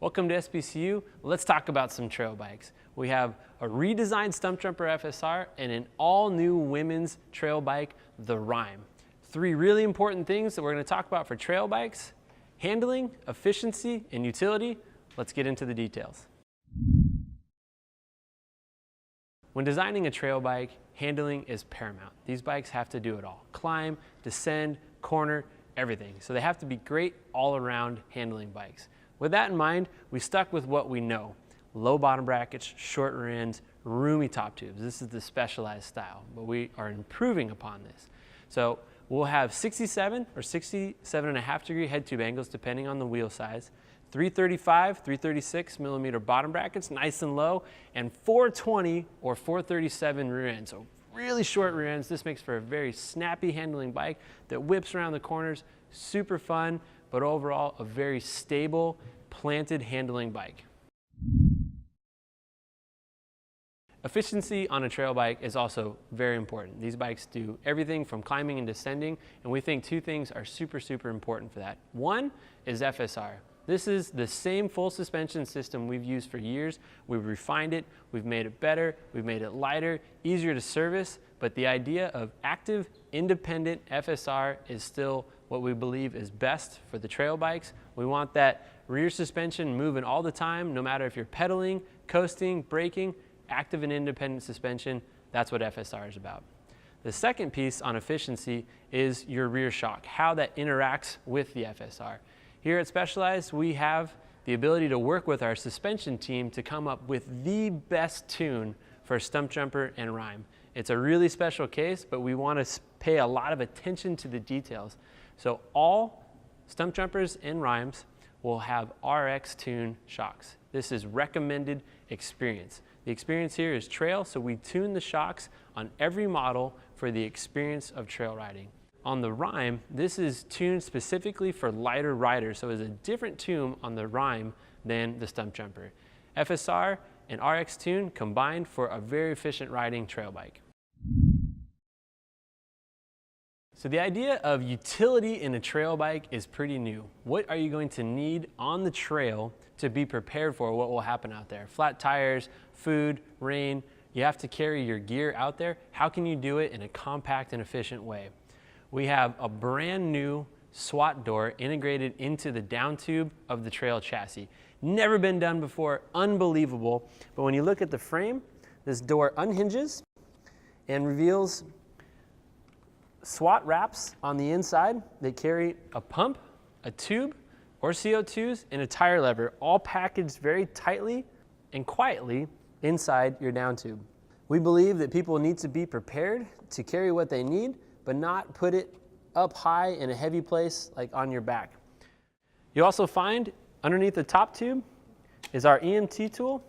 Welcome to SBCU. Let's talk about some trail bikes. We have a redesigned Stumpjumper FSR and an all-new women's trail bike, the Rime. Three really important things that we're going to talk about for trail bikes: handling, efficiency, and utility. Let's get into the details. When designing a trail bike, handling is paramount. These bikes have to do it all: climb, descend, corner, everything. So they have to be great all-around handling bikes. With that in mind, we stuck with what we know: low bottom brackets, short rear ends, roomy top tubes. This is the specialized style, but we are improving upon this. So we'll have 67 or 67.5 degree head tube angles depending on the wheel size, 335, 336 millimeter bottom brackets, nice and low, and 420 or 437 rear ends. So really short rear ends. This makes for a very snappy handling bike that whips around the corners, super fun, but overall a very stable, planted handling bike. Efficiency on a trail bike is also very important. These bikes do everything from climbing and descending, and we think two things are super important for that. One is FSR. This is the same full suspension system we've used for years. We've refined it, we've made it better, we've made it lighter, easier to service, but the idea of active, independent FSR is still what we believe is best for the trail bikes. We want that rear suspension moving all the time, no matter if you're pedaling, coasting, braking. Active and independent suspension, that's what FSR is about. The second piece on efficiency is your rear shock, how that interacts with the FSR. Here at Specialized, we have the ability to work with our suspension team to come up with the best tune for Stumpjumper and Rime. It's a really special case, but we want to pay a lot of attention to the details. So all Stumpjumpers and Rimes will have RX tune shocks. This is recommended experience. The experience here is trail, so we tune the shocks on every model for the experience of trail riding. On the Rime, this is tuned specifically for lighter riders, so it's a different tune on the Rime than the Stumpjumper. FSR and RX tune combined for a very efficient riding trail bike. So the idea of utility in a trail bike is pretty new. What are you going to need on the trail to be prepared for what will happen out there? Flat tires, food, rain. You have to carry your gear out there. How can you do it in a compact and efficient way? We have a brand new SWAT door integrated into the down tube of the trail chassis. Never been done before, unbelievable. But when you look at the frame, this door unhinges and reveals SWAT wraps on the inside. They carry a pump, a tube, or CO2s, and a tire lever, all packaged very tightly and quietly inside your down tube. We believe that people need to be prepared to carry what they need, but not put it up high in a heavy place like on your back. You'll also find underneath the top tube is our EMT tool.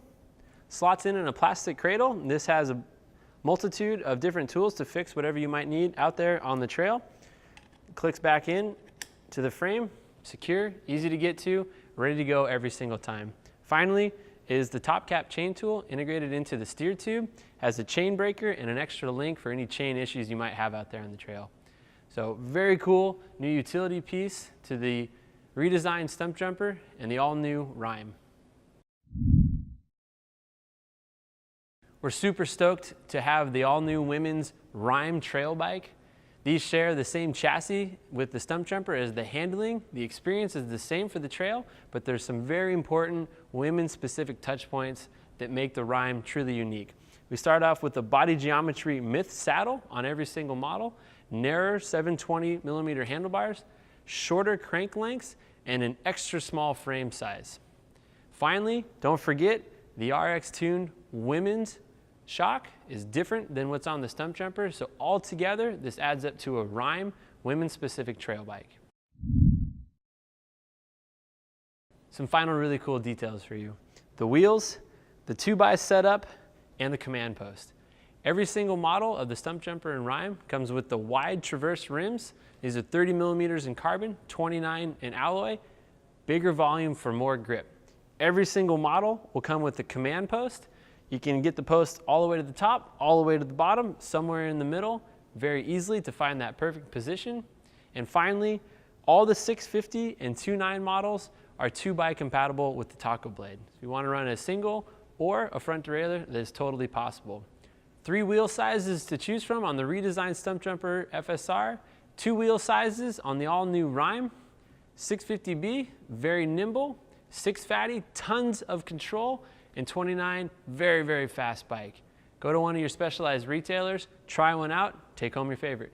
Slots in a plastic cradle. This has a multitude of different tools to fix whatever you might need out there on the trail. Clicks back in to the frame, secure, easy to get to, ready to go every single time. Finally is the top cap chain tool integrated into the steer tube, has a chain breaker and an extra link for any chain issues you might have out there on the trail. So very cool new utility piece to the redesigned Stumpjumper and the all-new Rime. We're super stoked to have the all-new women's Rime trail bike. These share the same chassis with the Stumpjumper as the handling. The experience is the same for the trail, but there's some very important women-specific touch points that make the Rime truly unique. We start off with the body geometry Myth saddle on every single model, narrower 720 millimeter handlebars, shorter crank lengths, and an extra small frame size. Finally, don't forget the RX tuned women's shock is different than what's on the Stumpjumper, so altogether this adds up to a Rime women's specific trail bike. Some final really cool details for you: the wheels, the 2x setup, and the command post. Every single model of the Stumpjumper and Rime comes with the wide traverse rims. These are 30 millimeters in carbon, 29 in alloy, bigger volume for more grip. Every single model will come with the command post. You can get the post all the way to the top, all the way to the bottom, somewhere in the middle, very easily to find that perfect position. And finally, all the 650 and 2.9 models are 2x compatible with the taco blade. If you want to run a single or a front derailleur, that is totally possible. 3 wheel sizes to choose from on the redesigned Stumpjumper FSR, 2 wheel sizes on the all-new Rime, 650B, very nimble, 6 fatty, tons of control, and 29, very, very fast bike. Go to one of your specialized retailers, try one out, take home your favorite.